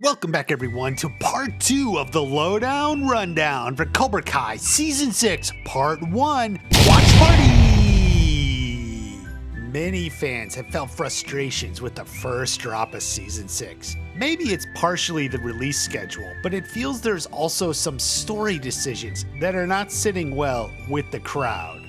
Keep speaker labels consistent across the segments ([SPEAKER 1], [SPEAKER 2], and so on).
[SPEAKER 1] Welcome back everyone to part 2 of the Lowdown Rundown for Cobra Kai Season 6 Part 1 Watch Party! Many fans have felt frustrations with the first drop of Season 6. Maybe it's partially the release schedule, but it feels there's also some story decisions that are not sitting well with the crowd.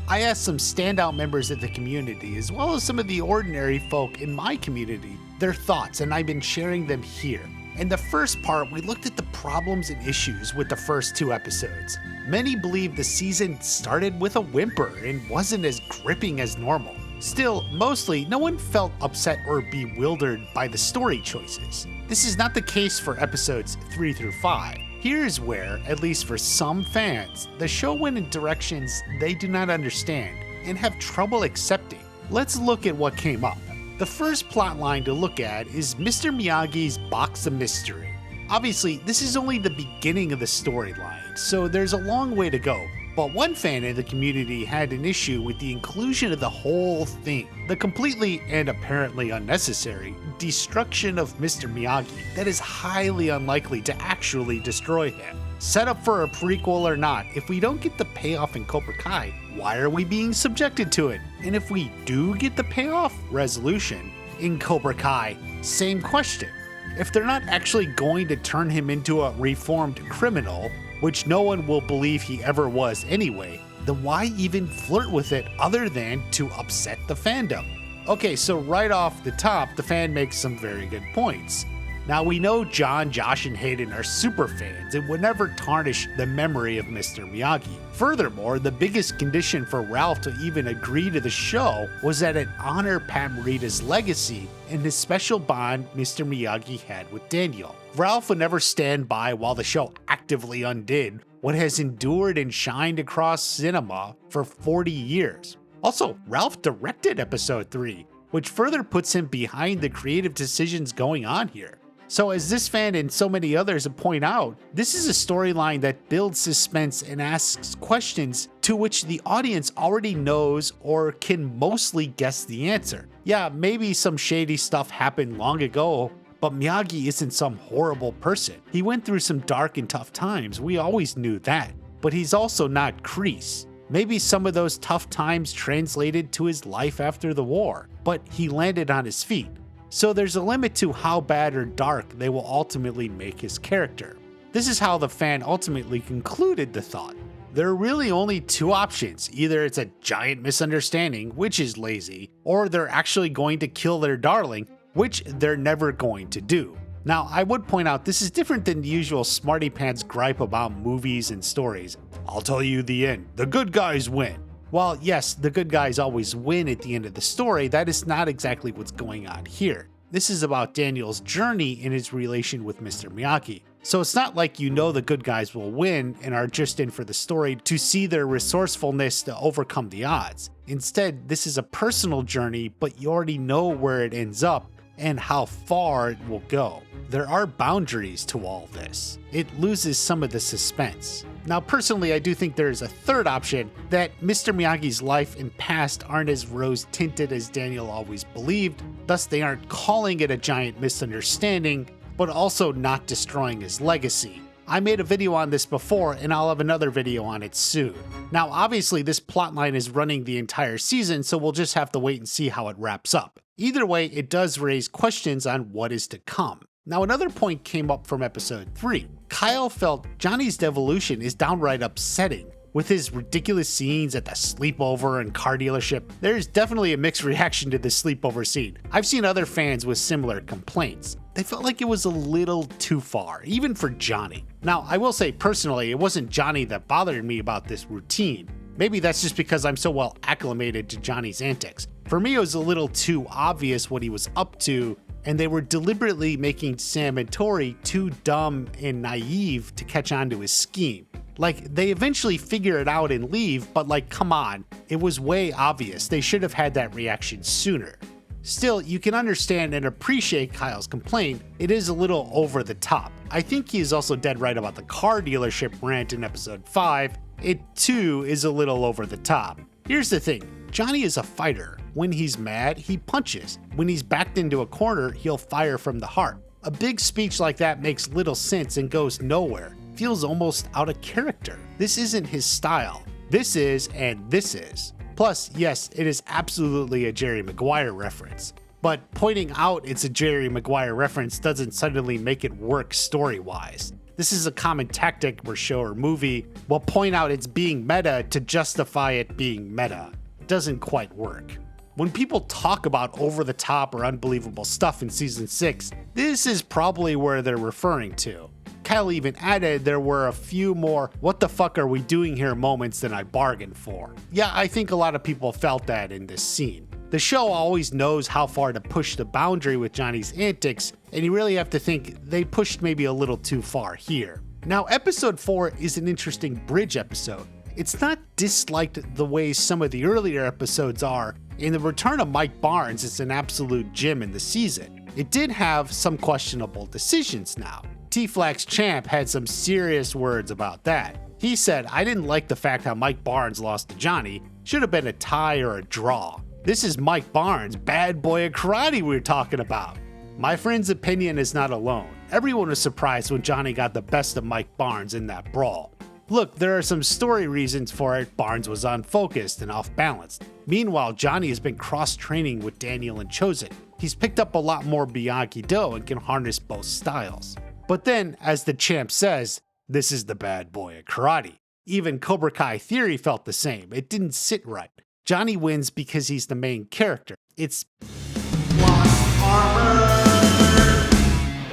[SPEAKER 1] I asked some standout members of the community, as well as some of the ordinary folk in my community, their thoughts, and I've been sharing them here. In the first part, we looked at the problems and issues with the first 2 episodes. Many believe the season started with a whimper and wasn't as gripping as normal. Still, mostly, no one felt upset or bewildered by the story choices. This is not the case for episodes 3 through 5. Here's where, at least for some fans, the show went in directions they do not understand and have trouble accepting. Let's look at what came up. The first plotline to look at is Mr. Miyagi's Box of Mystery. Obviously, this is only the beginning of the storyline, so there's a long way to go. But one fan in the community had an issue with the inclusion of the whole thing, the completely and apparently unnecessary destruction of Mr. Miyagi that is highly unlikely to actually destroy him. Set up for a prequel or not, if we don't get the payoff in Cobra Kai, why are we being subjected to it? And if we do get the payoff resolution in Cobra Kai, same question. If they're not actually going to turn him into a reformed criminal, which no one will believe he ever was anyway, then why even flirt with it other than to upset the fandom? Okay, so right off the top, the fan makes some very good points. Now we know John, Josh, and Hayden are super fans and would never tarnish the memory of Mr. Miyagi. Furthermore, the biggest condition for Ralph to even agree to the show was that it honored Pat Morita's legacy and his special bond Mr. Miyagi had with Daniel. Ralph would never stand by while the show actively undid what has endured and shined across cinema for 40 years. Also, Ralph directed episode 3, which further puts him behind the creative decisions going on here. So as this fan and so many others point out, this is a storyline that builds suspense and asks questions to which the audience already knows or can mostly guess the answer. Yeah, maybe some shady stuff happened long ago, but Miyagi isn't some horrible person. He went through some dark and tough times, we always knew that, but he's also not Kreese. Maybe some of those tough times translated to his life after the war, but he landed on his feet. So there's a limit to how bad or dark they will ultimately make his character. This is how the fan ultimately concluded the thought. There are really only 2 options. Either it's a giant misunderstanding, which is lazy, or they're actually going to kill their darling, which they're never going to do. Now, I would point out this is different than the usual smarty pants gripe about movies and stories. I'll tell you the end. The good guys win. While yes, the good guys always win at the end of the story, that is not exactly what's going on here. This is about Daniel's journey in his relation with Mr. Miyagi. So it's not like you know the good guys will win and are just in for the story to see their resourcefulness to overcome the odds. Instead, this is a personal journey, but you already know where it ends up and how far it will go. There are boundaries to all this. It loses some of the suspense. Now, personally, I do think there is a third option, that Mr. Miyagi's life and past aren't as rose-tinted as Daniel always believed, thus they aren't calling it a giant misunderstanding, but also not destroying his legacy. I made a video on this before, and I'll have another video on it soon. Now, obviously, this plotline is running the entire season, so we'll just have to wait and see how it wraps up. Either way, it does raise questions on what is to come. Now, another point came up from episode 3. Kyle felt Johnny's devolution is downright upsetting. With his ridiculous scenes at the sleepover and car dealership, there's definitely a mixed reaction to the sleepover scene. I've seen other fans with similar complaints. They felt like it was a little too far, even for Johnny. Now, I will say personally, it wasn't Johnny that bothered me about this routine. Maybe that's just because I'm so well acclimated to Johnny's antics. For me, it was a little too obvious what he was up to, and they were deliberately making Sam and Tori too dumb and naive to catch on to his scheme. Like, they eventually figure it out and leave, but like, come on, it was way obvious. They should have had that reaction sooner. Still, you can understand and appreciate Kyle's complaint. It is a little over the top. I think he is also dead right about the car dealership rant in episode 5. It too is a little over the top. Here's the thing, Johnny is a fighter. When he's mad, he punches. When he's backed into a corner, he'll fire from the heart. A big speech like that makes little sense and goes nowhere. Feels almost out of character. This isn't his style. This is, and this is. Plus, yes, it is absolutely a Jerry Maguire reference. But pointing out it's a Jerry Maguire reference doesn't suddenly make it work story-wise. This is a common tactic where show or movie will point out it's being meta to justify it being meta. It doesn't quite work. When people talk about over-the-top or unbelievable stuff in Season 6, this is probably where they're referring to. Kyle even added there were a few more "what the fuck are we doing here" moments than I bargained for. Yeah, I think a lot of people felt that in this scene. The show always knows how far to push the boundary with Johnny's antics, and you really have to think they pushed maybe a little too far here. Now, episode 4 is an interesting bridge episode. It's not disliked the way some of the earlier episodes are, and the return of Mike Barnes is an absolute gem in the season. It did have some questionable decisions now. T-Flax Champ had some serious words about that. He said, "I didn't like the fact how Mike Barnes lost to Johnny. Should have been a tie or a draw. This is Mike Barnes, bad boy of karate we're talking about." My friend's opinion is not alone. Everyone was surprised when Johnny got the best of Mike Barnes in that brawl. Look, there are some story reasons for it. Barnes was unfocused and off balance. Meanwhile, Johnny has been cross-training with Daniel and Chosen. He's picked up a lot more Miyagi Do and can harness both styles. But then, as the champ says, this is the bad boy of karate. Even Cobra Kai Theory felt the same. It didn't sit right. Johnny wins because he's the main character. It's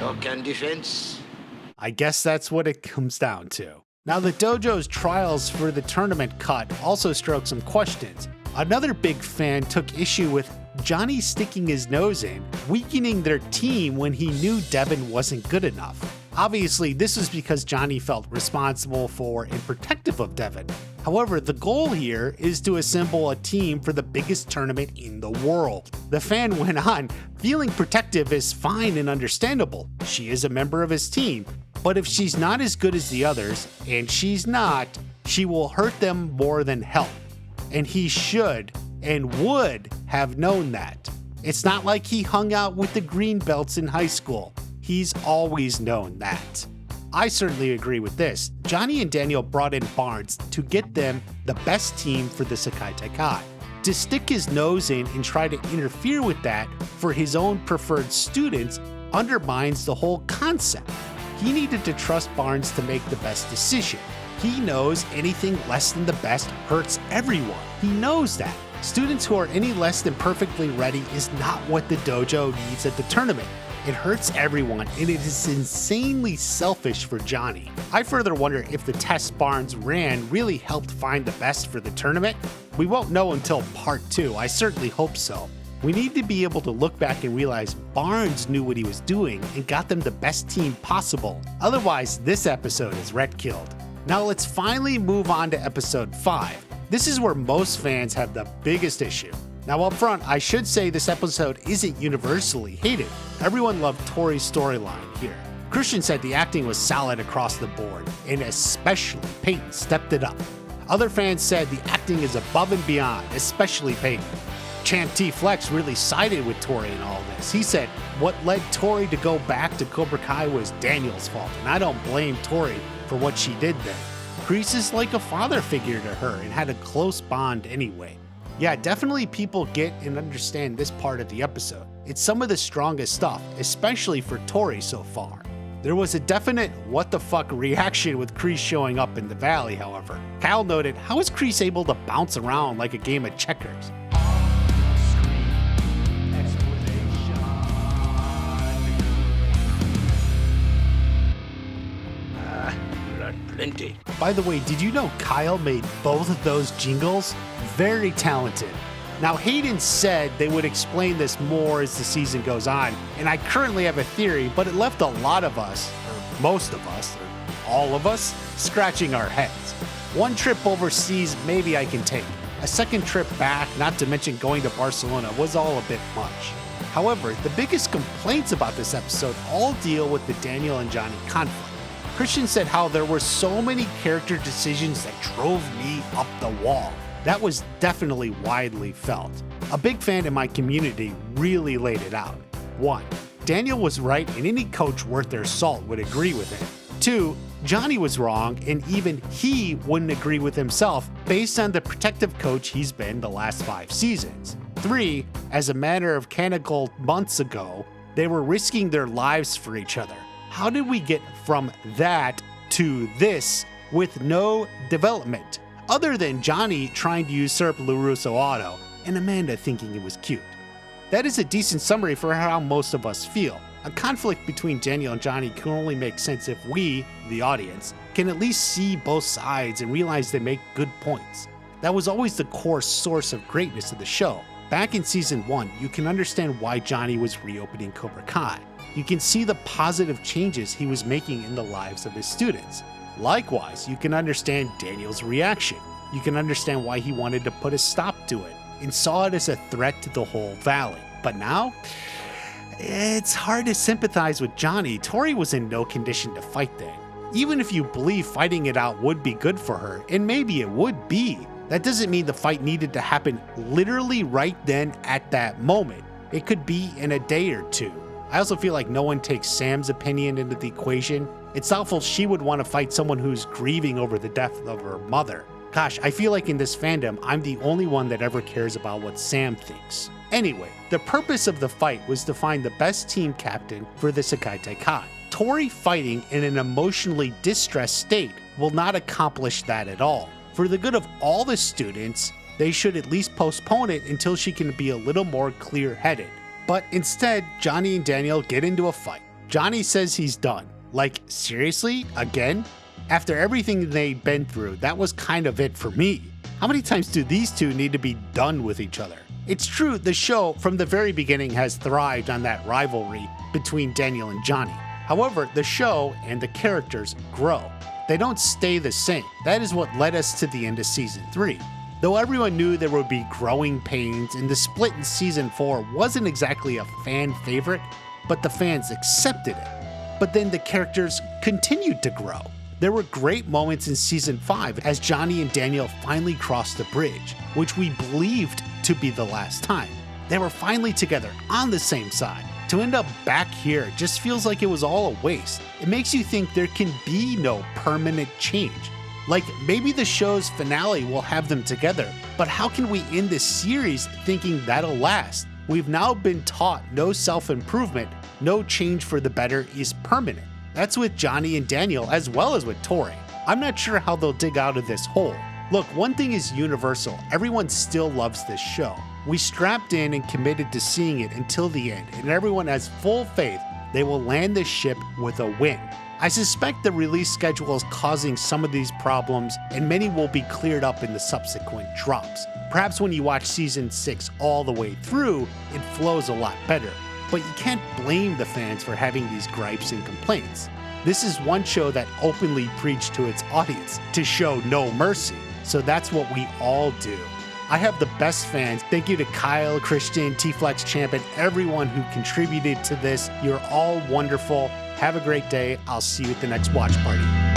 [SPEAKER 2] No can defense.
[SPEAKER 1] I guess that's what it comes down to. Now, the dojo's trials for the tournament cut also stroked some questions. Another big fan took issue with Johnny sticking his nose in, weakening their team when he knew Da-Eun wasn't good enough. Obviously, this was because Johnny felt responsible for and protective of Da-Eun. However, the goal here is to assemble a team for the biggest tournament in the world. The fan went on, feeling protective is fine and understandable. She is a member of his team, but if she's not as good as the others, and she's not, she will hurt them more than help. And he should and would have known that. It's not like he hung out with the green belts in high school. He's always known that. I certainly agree with this. Johnny and Daniel brought in Barnes to get them the best team for the Sekai Taikai. To stick his nose in and try to interfere with that for his own preferred students undermines the whole concept. He needed to trust Barnes to make the best decision. He knows anything less than the best hurts everyone. He knows that. Students who are any less than perfectly ready is not what the dojo needs at the tournament. It hurts everyone, and it is insanely selfish for Johnny. I further wonder if the test Barnes ran really helped find the best for the tournament. We won't know until part 2. I certainly hope so. We need to be able to look back and realize Barnes knew what he was doing and got them the best team possible. Otherwise, this episode is red-killed. Now let's finally move on to episode 5. This is where most fans have the biggest issue. Now up front, I should say this episode isn't universally hated. Everyone loved Tori's storyline here. Christian said the acting was solid across the board, and especially Peyton stepped it up. Other fans said the acting is above and beyond, especially Peyton. Champ T Flex really sided with Tori in all this. He said what led Tori to go back to Cobra Kai was Daniel's fault, and I don't blame Tori for what she did then. Kreese is like a father figure to her and had a close bond anyway. Yeah, definitely people get and understand this part of the episode. It's some of the strongest stuff, especially for Tori so far. There was a definite what the fuck reaction with Kreese showing up in the valley, however. Kyle noted, how is Kreese able to bounce around like a game of checkers?
[SPEAKER 2] Plenty.
[SPEAKER 1] By the way, did you know Kyle made both of those jingles? Very talented. Now, Hayden said they would explain this more as the season goes on, and I currently have a theory, but it left a lot of us, or most of us, or all of us, scratching our heads. One trip overseas, maybe I can take. A second trip back, not to mention going to Barcelona, was all a bit much. However, the biggest complaints about this episode all deal with the Daniel and Johnny conflict. Christian said how there were so many character decisions that drove me up the wall. That was definitely widely felt. A big fan in my community really laid it out. 1. Daniel was right and any coach worth their salt would agree with him. 2, Johnny was wrong and even he wouldn't agree with himself based on the protective coach he's been the last 5 seasons. 3, as a matter of canonical months ago, they were risking their lives for each other. How did we get from that to this with no development, other than Johnny trying to usurp LaRusso Auto and Amanda thinking it was cute? That is a decent summary for how most of us feel. A conflict between Daniel and Johnny can only make sense if we, the audience, can at least see both sides and realize they make good points. That was always the core source of greatness of the show. Back in season 1, you can understand why Johnny was reopening Cobra Kai. You can see the positive changes he was making in the lives of his students. Likewise, you can understand Daniel's reaction. You can understand why he wanted to put a stop to it and saw it as a threat to the whole valley. But now, it's hard to sympathize with Johnny. Tori was in no condition to fight then. Even if you believe fighting it out would be good for her, and maybe it would be, that doesn't mean the fight needed to happen literally right then at that moment. It could be in a day or 2. I also feel like no one takes Sam's opinion into the equation. It's doubtful she would want to fight someone who's grieving over the death of her mother. Gosh, I feel like in this fandom, I'm the only one that ever cares about what Sam thinks. Anyway, the purpose of the fight was to find the best team captain for the Sekai Taikai. Tori fighting in an emotionally distressed state will not accomplish that at all. For the good of all the students, they should at least postpone it until she can be a little more clear-headed. But instead, Johnny and Daniel get into a fight. Johnny says he's done. Like, seriously? Again? After everything they'd been through, that was kind of it for me. How many times do these two need to be done with each other? It's true, the show from the very beginning has thrived on that rivalry between Daniel and Johnny. However, the show and the characters grow. They don't stay the same. That is what led us to the end of season 3. Though everyone knew there would be growing pains and the split in season 4 wasn't exactly a fan favorite, but the fans accepted it. But then the characters continued to grow. There were great moments in season 5 as Johnny and Daniel finally crossed the bridge, which we believed to be the last time. They were finally together on the same side. To end up back here just feels like it was all a waste. It makes you think there can be no permanent change. Like maybe the show's finale will have them together, but how can we end this series thinking that'll last? We've now been taught no self-improvement, no change for the better is permanent. That's with Johnny and Daniel as well as with Tori. I'm not sure how they'll dig out of this hole. Look, one thing is universal. Everyone still loves this show. We strapped in and committed to seeing it until the end, and everyone has full faith they will land this ship with a win. I suspect the release schedule is causing some of these problems, and many will be cleared up in the subsequent drops. Perhaps when you watch season 6 all the way through, it flows a lot better. But you can't blame the fans for having these gripes and complaints. This is one show that openly preached to its audience to show no mercy, so that's what we all do. I have the best fans. Thank you to Kyle, Christian, T-Flex Champ, and everyone who contributed to this. You're all wonderful. Have a great day. I'll see you at the next watch party.